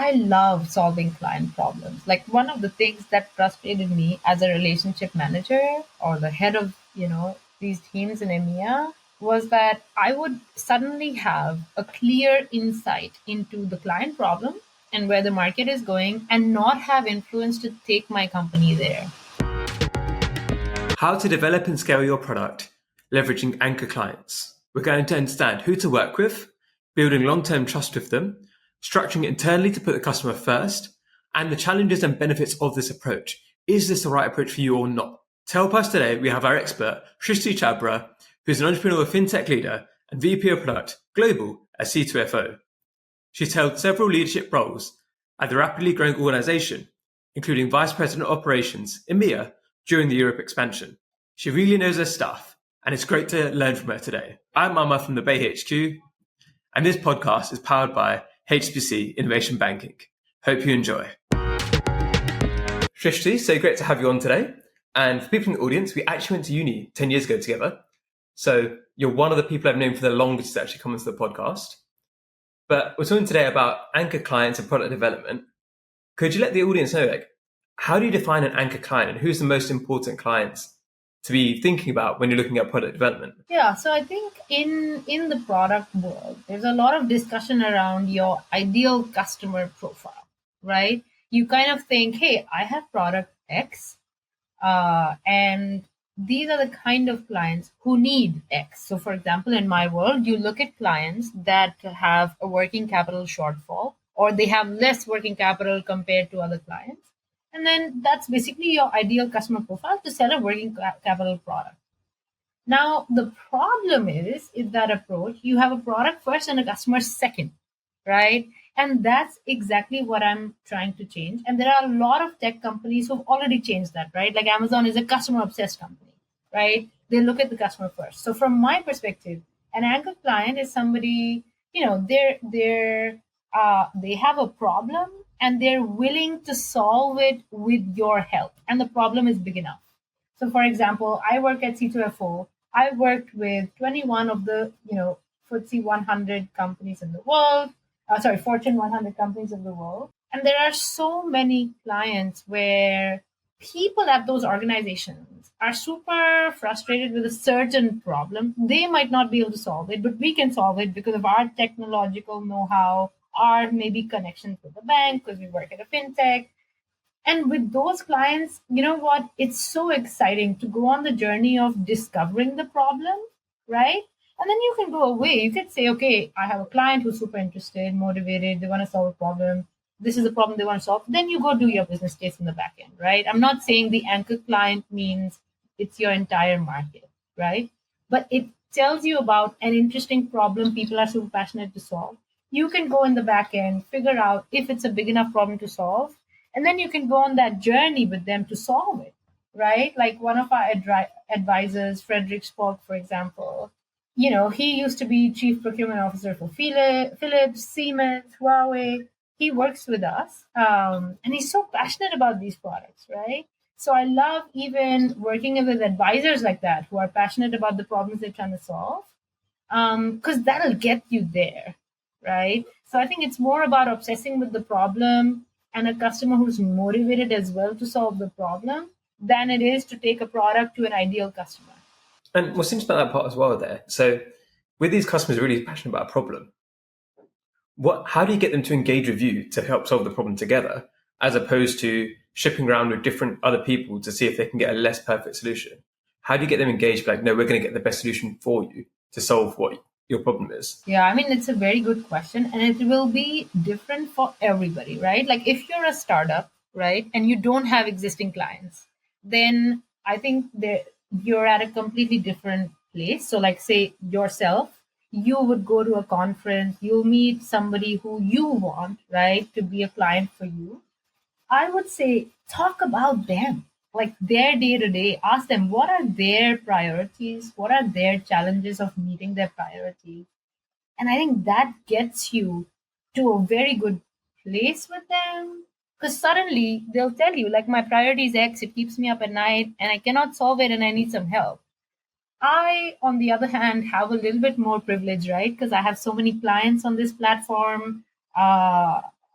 I love solving client problems. Like one of the things that frustrated me as a relationship manager or the head of, these teams in EMEA was that I would suddenly have a clear insight into the client problem and where the market is going and not have influence to take my company there. How to develop and scale your product, leveraging anchor clients. We're going to understand who to work with, building long-term trust with them, structuring it internally to put the customer first, and the challenges and benefits of this approach. Is this the right approach for you or not? To help us today, we have our expert, Srishti Chhabra, who's an entrepreneurial fintech leader and VP of Product Global at C2FO. She's held several leadership roles at the rapidly growing organization, including Vice President of Operations, EMEA, during the Europe expansion. She really knows her stuff, and it's great to learn from her today. I'm Mama from the Bay HQ, and this podcast is powered by HSBC Innovation Banking. Hope you enjoy. Srishti, so great to have you on today. And for people in the audience, we actually went to uni 10 years ago together. So you're one of the people I've known for the longest to actually come into the podcast. But we're talking today about anchor clients and product development. Could you let the audience know, how do you define an anchor client and who's the most important clients to be thinking about when you're looking at product development? Yeah, so I think in the product world, there's a lot of discussion around your ideal customer profile, right? You kind of think, hey, I have product X, and these are the kind of clients who need X. So for example, in my world, you look at clients that have a working capital shortfall, or they have less working capital compared to other clients. And then that's basically your ideal customer profile to sell a working capital product. Now, the problem is that approach, you have a product first and a customer second, right? And that's exactly what I'm trying to change. And there are a lot of tech companies who've already changed that, right? Like Amazon is a customer obsessed company, right? They look at the customer first. So from my perspective, an anchor client is somebody, they have a problem and they're willing to solve it with your help. And the problem is big enough. So for example, I work at C2FO. I worked with 21 of the, FTSE 100 companies in the world. Fortune 100 companies in the world. And there are so many clients where people at those organizations are super frustrated with a certain problem. They might not be able to solve it, but we can solve it because of our technological know-how, our maybe connections with the bank, because we work at a fintech. And with those clients, you know what? It's so exciting to go on the journey of discovering the problem, right? And then you can go away. You can say, okay, I have a client who's super interested, motivated, they want to solve a problem. This is a problem they want to solve. Then you go do your business case in the back end, right? I'm not saying the anchor client means it's your entire market, right? But it tells you about an interesting problem people are super passionate to solve. You can go in the back end, figure out if it's a big enough problem to solve, and then you can go on that journey with them to solve it, right? Like one of our advisors, Frederick Spock, for example, he used to be chief procurement officer for Philips, Siemens, Huawei. He works with us, and he's so passionate about these products, right? So I love even working with advisors like that who are passionate about the problems they're trying to solve, because that'll get you there, right? So I think it's more about obsessing with the problem and a customer who's motivated as well to solve the problem than it is to take a product to an ideal customer. And what's interesting about that part as well there, so with these customers really passionate about a problem, how do you get them to engage with you to help solve the problem together, as opposed to shipping around with different other people to see if they can get a less perfect solution? How do you get them engaged? Like, no, we're going to get the best solution for you to solve what your problem is. Yeah, I mean, it's a very good question, and it will be different for everybody, right? Like if you're a startup, right, and you don't have existing clients, then I think you're at a completely different place. So like say yourself, you would go to a conference, you'll meet somebody who you want, right, to be a client for you. I would say talk about them, like their day to day. Ask them what are their priorities, what are their challenges of meeting their priorities. And I think that gets you to a very good place with them. Because suddenly they'll tell you, like, my priority is X, it keeps me up at night, and I cannot solve it, and I need some help. I, on the other hand, have a little bit more privilege, right? Because I have so many clients on this platform.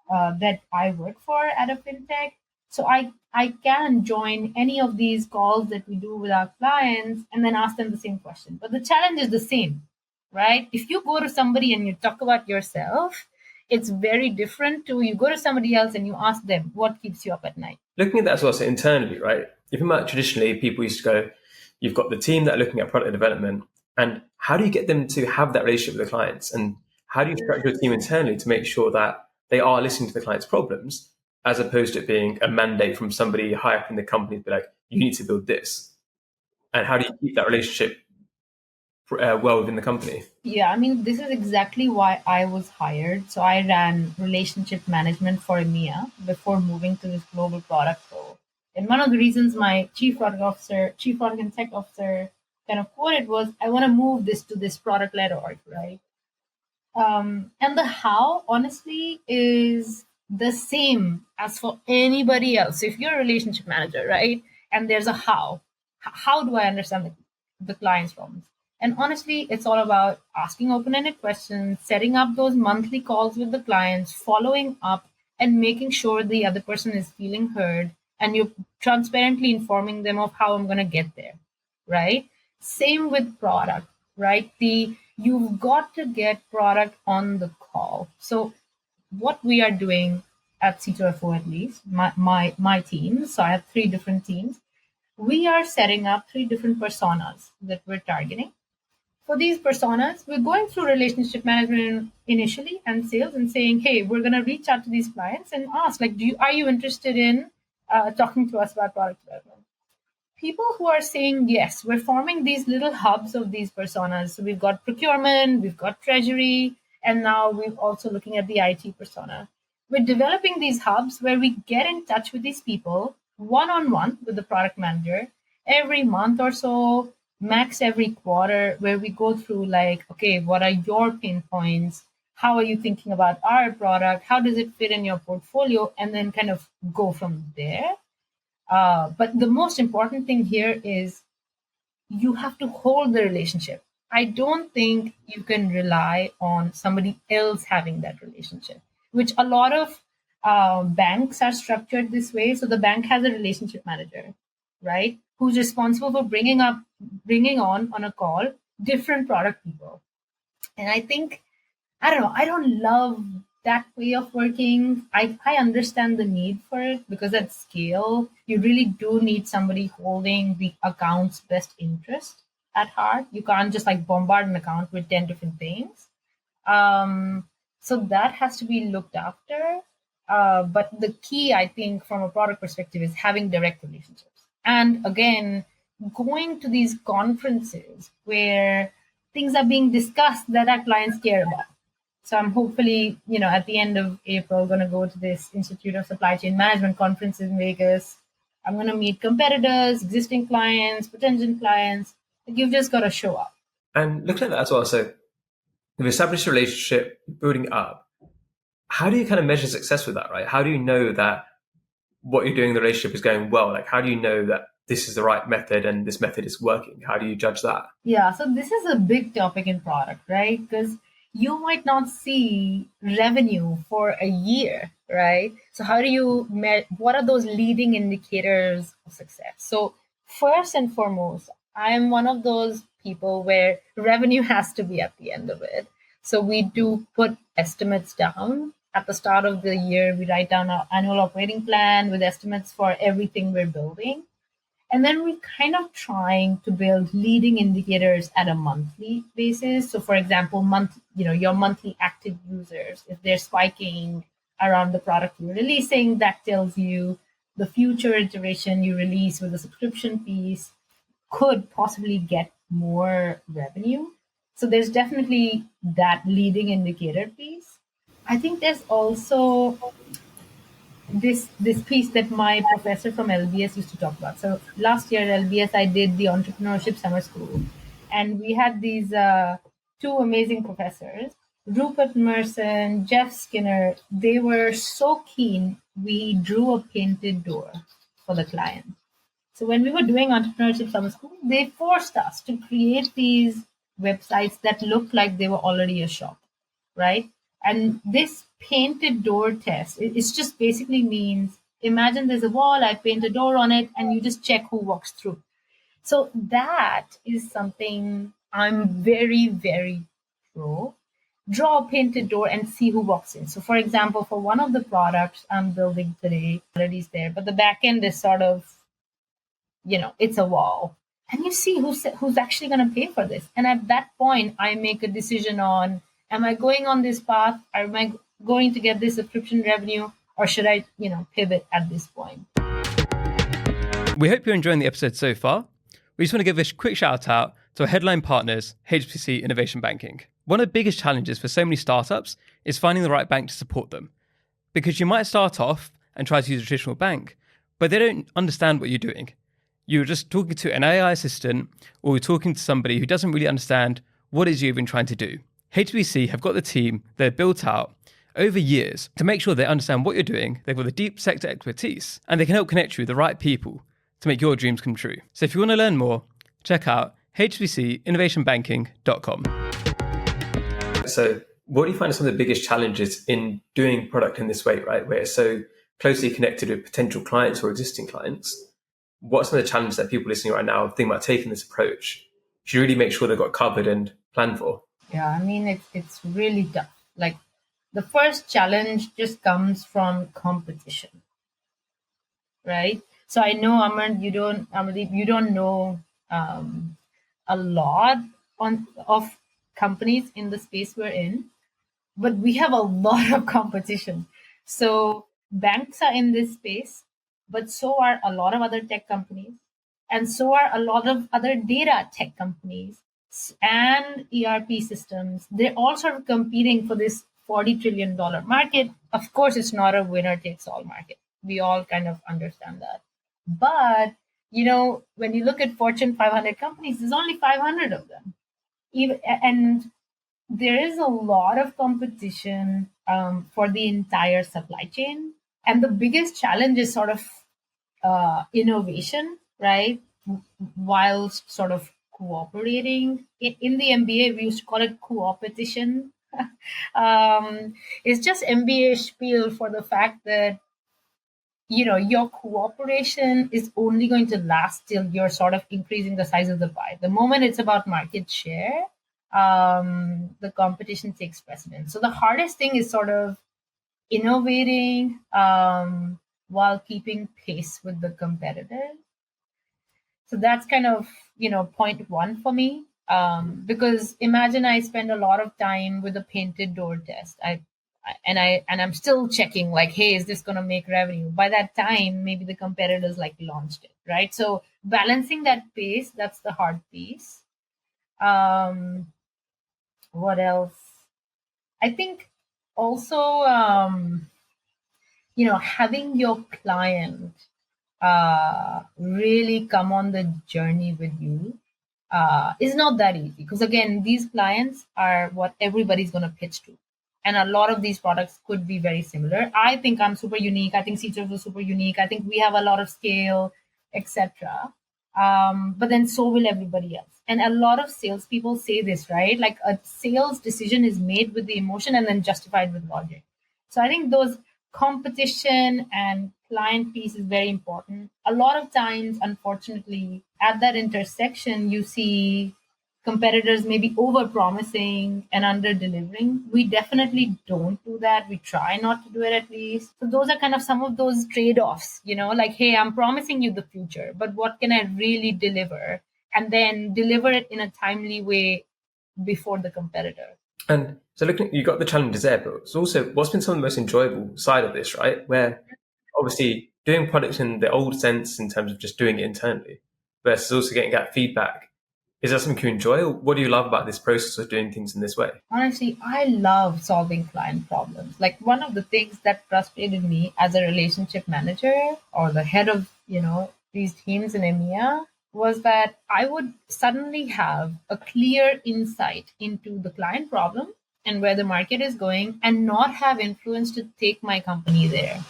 that I work for at a fintech. So I can join any of these calls that we do with our clients and then ask them the same question. But the challenge is the same, right? If you go to somebody and you talk about yourself, it's very different to you go to somebody else and you ask them what keeps you up at night. Looking at that as well, so internally, right? If you about traditionally, people used to go, you've got the team that are looking at product development, and how do you get them to have that relationship with the clients? And how do you structure a team internally to make sure that they are listening to the client's problems, as opposed to it being a mandate from somebody high up in the company to be like, you need to build this? And how do you keep that relationship well within the company? Yeah, I mean, this is exactly why I was hired. So I ran relationship management for EMEA before moving to this global product role. And one of the reasons my chief product and tech officer kind of quoted was, I want to move this to this product led org, right? And the how, honestly, is the same as for anybody else. So if you're a relationship manager, right, and there's a how, how do I understand the client's problems? And honestly, it's all about asking open ended questions, setting up those monthly calls with the clients, following up, and making sure the other person is feeling heard. And you're transparently informing them of how I'm going to get there, right? Same with product, right? You've got to get product on the call. So what we are doing at C2FO, at least my team, so I have three different teams, we are setting up three different personas that we're targeting. For these personas, we're going through relationship management initially and sales and saying, hey, we're going to reach out to these clients and ask, like, are you interested in talking to us about product development? People who are saying yes, we're forming these little hubs of these personas. So we've got procurement, we've got treasury, and now we're also looking at the IT persona. We're developing these hubs where we get in touch with these people one on one with the product manager every month or so, max every quarter, where we go through like, okay, what are your pain points? How are you thinking about our product? How does it fit in your portfolio? And then kind of go from there. But the most important thing here is you have to hold the relationship. I don't think you can rely on somebody else having that relationship, which a lot of banks are structured this way. So the bank has a relationship manager, right, who's responsible for bringing on a call different product people. And I think I don't know. I don't love that way of working. I understand the need for it because at scale, you really do need somebody holding the account's best interest at heart. You can't just like bombard an account with 10 different things. So that has to be looked after. But the key, I think, from a product perspective is having direct relationships. And again, going to these conferences where things are being discussed that our clients care about. So I'm hopefully, at the end of April, going to go to this Institute of Supply Chain Management conference in Vegas. I'm going to meet competitors, existing clients, potential clients. You've just got to show up. And looking at that as well, so you've established a relationship, building it up. How do you kind of measure success with that, right? How do you know that what you're doing in the relationship is going well? Like, how do you know that this is the right method and this method is working? How do you judge that? Yeah, so this is a big topic in product, right? Because you might not see revenue for a year, right? So how do you what are those leading indicators of success? So first and foremost, I'm one of those people where revenue has to be at the end of it. So we do put estimates down at the start of the year. We write down our annual operating plan with estimates for everything we're building. And then we kind of trying to build leading indicators at a monthly basis. So for example, your monthly active users, if they're spiking around the product you're releasing, that tells you the future iteration you release with a subscription piece could possibly get more revenue. So there's definitely that leading indicator piece. I think there's also this piece that my professor from LBS used to talk about. So last year at LBS, I did the entrepreneurship summer school, and we had these two amazing professors, Rupert Merson, Jeff Skinner. They were so keen. We drew a painted door for the client. So when we were doing entrepreneurship summer school, they forced us to create these websites that looked like they were already a shop, right? And this painted door test, it's just basically means, imagine there's a wall, I paint a door on it, and you just check who walks through. So that is something I'm very, very pro. Draw a painted door and see who walks in. So, for example, for one of the products I'm building today, already is there, but the back end is sort of, it's a wall. And you see who's actually going to pay for this. And at that point, I make a decision on, am I going on this path? Am I going to get this subscription revenue? Or should I, pivot at this point? We hope you're enjoying the episode so far. We just want to give a quick shout out to our headline partners, HSBC Innovation Banking. One of the biggest challenges for so many startups is finding the right bank to support them. Because you might start off and try to use a traditional bank, but they don't understand what you're doing. You're just talking to an AI assistant, or you're talking to somebody who doesn't really understand what it is you've been trying to do. HSBC have got the team they've built out over years to make sure they understand what you're doing, they've got the deep sector expertise, and they can help connect you with the right people to make your dreams come true. So if you want to learn more, check out hbcinnovationbanking.com. So what do you find are some of the biggest challenges in doing product in this way, right? Where it's so closely connected with potential clients or existing clients. What's some of the challenges that people listening right now think about taking this approach should really make sure they've got covered and planned for? Yeah, I mean, it's really tough. Like, the first challenge just comes from competition, right? So I know, Amardeep, you don't know a lot of companies in the space we're in, but we have a lot of competition. So banks are in this space, but so are a lot of other tech companies, and so are a lot of other data tech companies and ERP systems. They're all sort of competing for this $40 trillion market. Of course, it's not a winner takes all market. We all kind of understand that. But, when you look at Fortune 500 companies, there's only 500 of them. And there is a lot of competition for the entire supply chain. And the biggest challenge is sort of innovation, right? Whilst sort of cooperating. In the MBA, we used to call it co-opetition. It's just MBA spiel for the fact that your cooperation is only going to last till you're sort of increasing the size of the pie. The moment it's about market share, the competition takes precedence. So the hardest thing is sort of innovating while keeping pace with the competitors. So that's kind of point one for me. Because imagine I spend a lot of time with a painted door test. I'm still checking, like, hey, is this going to make revenue? By that time, maybe the competitors like launched it, right? So balancing that pace, that's the hard piece. What else? I think also, having your client really come on the journey with you is not that easy. Because again, these clients are what everybody's going to pitch to. And a lot of these products could be very similar. I think I'm super unique. I think C2FO is super unique. I think we have a lot of scale, etc. But then so will everybody else. And a lot of salespeople say this, right? Like, a sales decision is made with the emotion and then justified with logic. So I think those competition and client piece is very important. A lot of times, unfortunately, at that intersection, you see competitors maybe over promising and under delivering. We definitely don't do that. We try not to do it, at least. So those are kind of some of those trade-offs, like, hey, I'm promising you the future, but what can I really deliver? And then deliver it in a timely way before the competitor. And so looking, you got the challenges there, but it's also what's been some of the most enjoyable side of this, right? Where obviously doing products in the old sense in terms of just doing it internally versus also getting that feedback. Is that something you enjoy, or what do you love about this process of doing things in this way? Honestly, I love solving client problems. Like, one of the things that frustrated me as a relationship manager or the head of, these teams in EMEA was that I would suddenly have a clear insight into the client problem and where the market is going and not have influence to take my company there.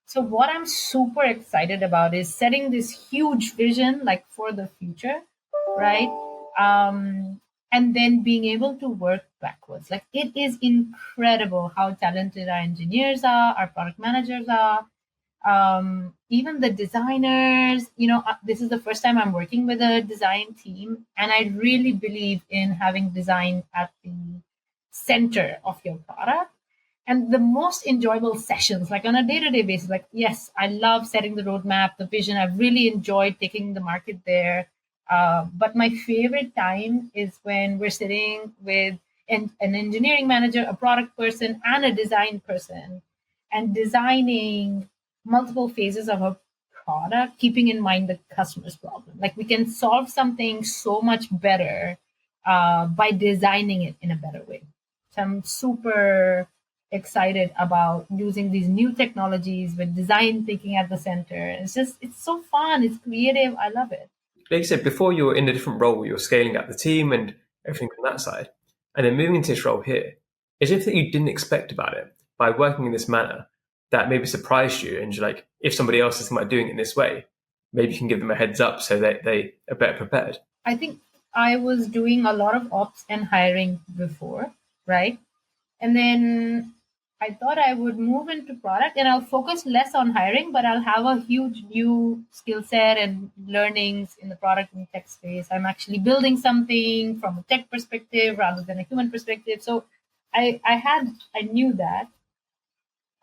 So what I'm super excited about is setting this huge vision, like, for the future, right? and then being able to work backwards. Like, it is incredible how talented our engineers are, our product managers are, even the designers. This is the first time I'm working with a design team, and I really believe in having design at the center of your product. And the most enjoyable sessions, like on a day-to-day basis, like, yes, I love setting the roadmap, the vision. I've really enjoyed taking the market there. But my favorite time is when we're sitting with an engineering manager, a product person, and a design person, and designing multiple phases of a product, keeping in mind the customer's problem. Like, we can solve something so much better by designing it in a better way. So I'm super excited about using these new technologies with design thinking at the center. It's so fun. It's creative. I love it. Like you said, before you were in a different role, you were scaling up the team and everything from that side. And then moving into this role here, is there anything you didn't expect about it by working in this manner that maybe surprised you? And you're like, if somebody else is thinking about doing it in this way, maybe you can give them a heads up so that they are better prepared. I think I was doing a lot of ops and hiring before, right? And then I thought I would move into product and I'll focus less on hiring, but I'll have a huge new skill set and learnings in the product and tech space. I'm actually building something from a tech perspective rather than a human perspective. So I knew that.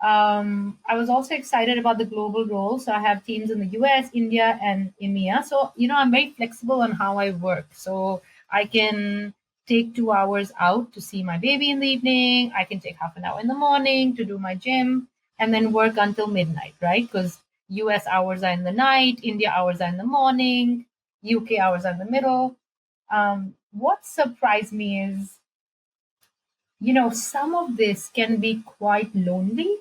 I was also excited about the global role. So I have teams in the US, India, and EMEA. So, I'm very flexible on how I work. So I can take 2 hours out to see my baby in the evening. I can take half an hour in the morning to do my gym and then work until midnight, right? Because US hours are in the night, India hours are in the morning, UK hours are in the middle. What surprised me is, some of this can be quite lonely,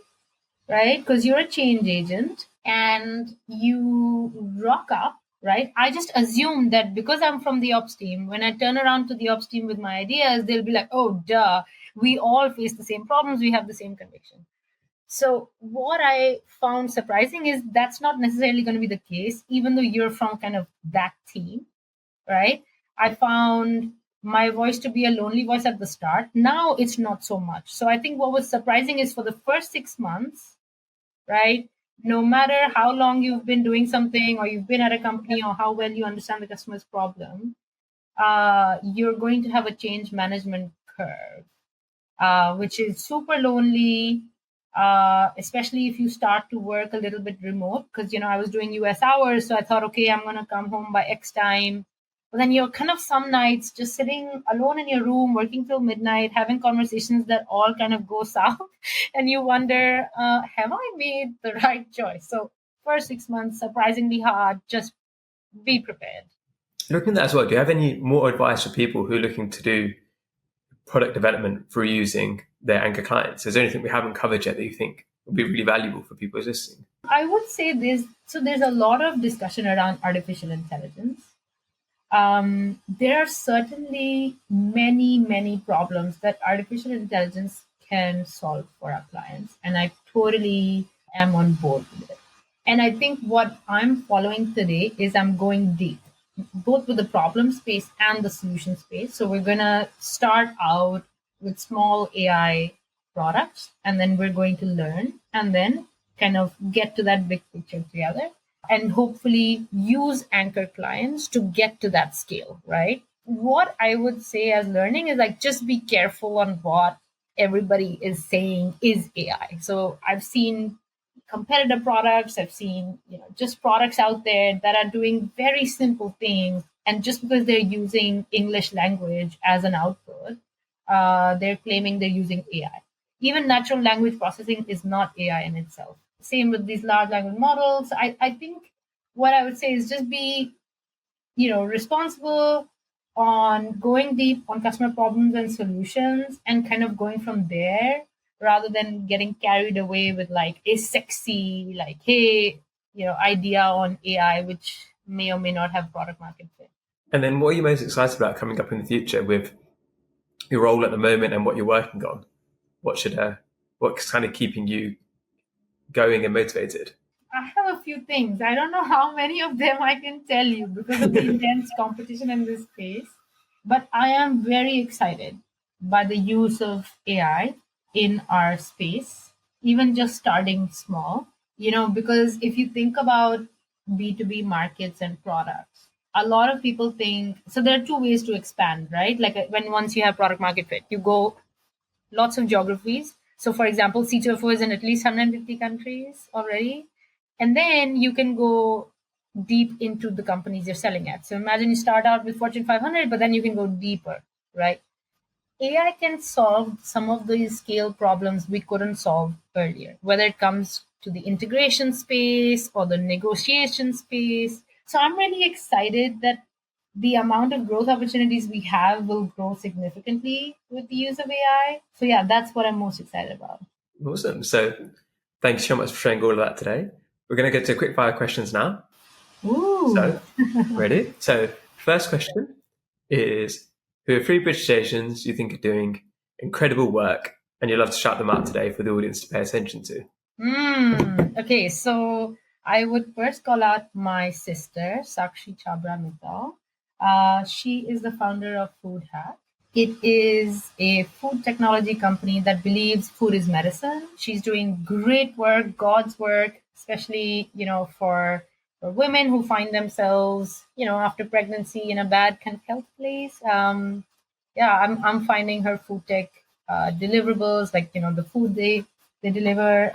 right? Because you're a change agent and you rock up, right? I just assume that because I'm from the ops team, when I turn around to the ops team with my ideas, they'll be like, oh, duh, we all face the same problems, we have the same conviction. So, what I found surprising is that's not necessarily going to be the case, even though you're from kind of that team, right? I found my voice to be a lonely voice at the start. Now it's not so much. So, I think what was surprising is for the first 6 months, right? No matter how long you've been doing something or you've been at a company or how well you understand the customer's problem, you're going to have a change management curve, which is super lonely, especially if you start to work a little bit remote. Because, I was doing US hours, so I thought, okay, I'm going to come home by X time. But then you're kind of some nights just sitting alone in your room, working till midnight, having conversations that all kind of go south. And you wonder, have I made the right choice? So, for 6 months, surprisingly hard, just be prepared. Looking at that as well, do you have any more advice for people who are looking to do product development through using their anchor clients? Is there anything we haven't covered yet that you think would be really valuable for people listening? I would say there's a lot of discussion around artificial intelligence. There are certainly many, many problems that artificial intelligence can solve for our clients, and I totally am on board with it. And I think what I'm following today is I'm going deep, both with the problem space and the solution space. So we're going to start out with small AI products, and then we're going to learn and then kind of get to that big picture together and hopefully use anchor clients to get to that scale, right? What I would say as learning is like just be careful on what everybody is saying is AI. So I've seen competitor products, I've seen, just products out there that are doing very simple things. And just because they're using English language as an output, they're claiming they're using AI. Even natural language processing is not AI in itself. Same with these large language models. I think what I would say is just be, responsible on going deep on customer problems and solutions and kind of going from there rather than getting carried away with like a sexy, like, hey, idea on AI, which may or may not have product market fit. And then what are you most excited about coming up in the future with your role at the moment and what you're working on? What's kind of keeping you going and motivated? I have a few things. I don't know how many of them I can tell you because of the intense competition in this space. But I am very excited by the use of AI in our space, even just starting small, because if you think about B2B markets and products, a lot of people think so. There are two ways to expand, right? Like when once you have product market fit, you go lots of geographies. So, for example, C2FO is in at least 150 countries already. And then you can go deep into the companies you're selling at. So, imagine you start out with Fortune 500, but then you can go deeper, right? AI can solve some of these scale problems we couldn't solve earlier, whether it comes to the integration space or the negotiation space. So I'm really excited that the amount of growth opportunities we have will grow significantly with the use of AI. So yeah, that's what I'm most excited about. Awesome. So thanks so much for sharing all of that today. We're going to get to quick fire questions now. Ooh. So, ready? So, first question is, who are three British Asians you think are doing incredible work and you'd love to shout them out today for the audience to pay attention to? Okay, so I would first call out my sister, Chhabra. She is the founder of Food Hack. It is a food technology company that believes food is medicine. She's doing great work, God's work, especially, for women who find themselves, after pregnancy in a bad kind of health place. Yeah, I'm finding her food tech deliverables, like, the food they deliver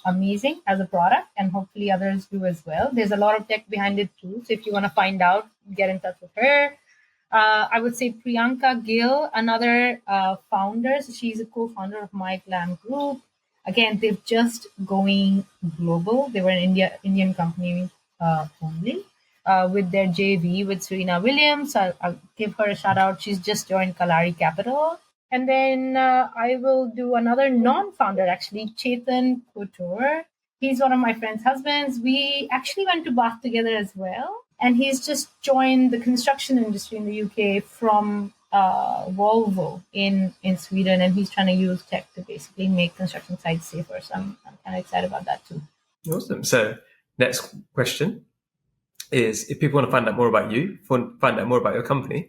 amazing as a product, and hopefully others do as well. There's a lot of tech behind it too. So if you want to find out, get in touch with her. I would say Priyanka Gill, another founder. So she's a co-founder of My Glam Group. Again, they're just going global. They were an Indian company only with their JV with Serena Williams. I'll give her a shout out. She's just joined Kalari Capital. And then I will do another non-founder, actually, Chetan Couture. He's one of my friend's husbands. We actually went to Bath together as well. And he's just joined the construction industry in the UK from Volvo in Sweden. And he's trying to use tech to basically make construction sites safer. So I'm kind of excited about that too. Awesome. So, next question is, if people want to find out more about you, find out more about your company,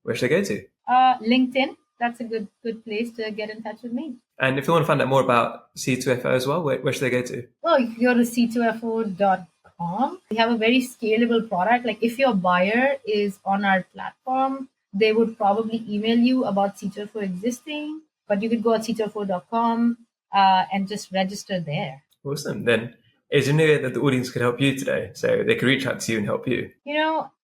where should they go to? LinkedIn. That's a good place to get in touch with me. And if you want to find out more about C2FO as well, where should they go to? Well, you can go to C2FO.com. We have a very scalable product. Like if your buyer is on our platform, they would probably email you about C2FO existing, but you could go at C2FO.com and just register there. Awesome. Then is there any way that the audience could help you today? So they could reach out to you and help you.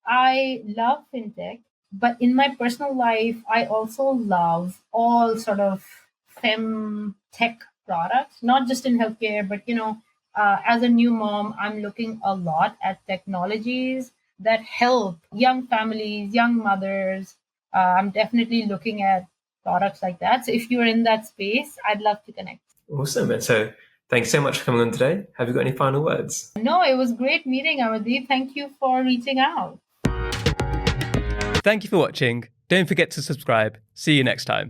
I love fintech, but in my personal life, I also love all sort of fem tech products, not just in healthcare, but as a new mom, I'm looking a lot at technologies that help young families, young mothers. I'm definitely looking at products like that. So if you're in that space, I'd love to connect. Awesome. And so thanks so much for coming on today. Have you got any final words? No, it was great meeting, Amaddeep. Thank you for reaching out. Thank you for watching. Don't forget to subscribe. See you next time.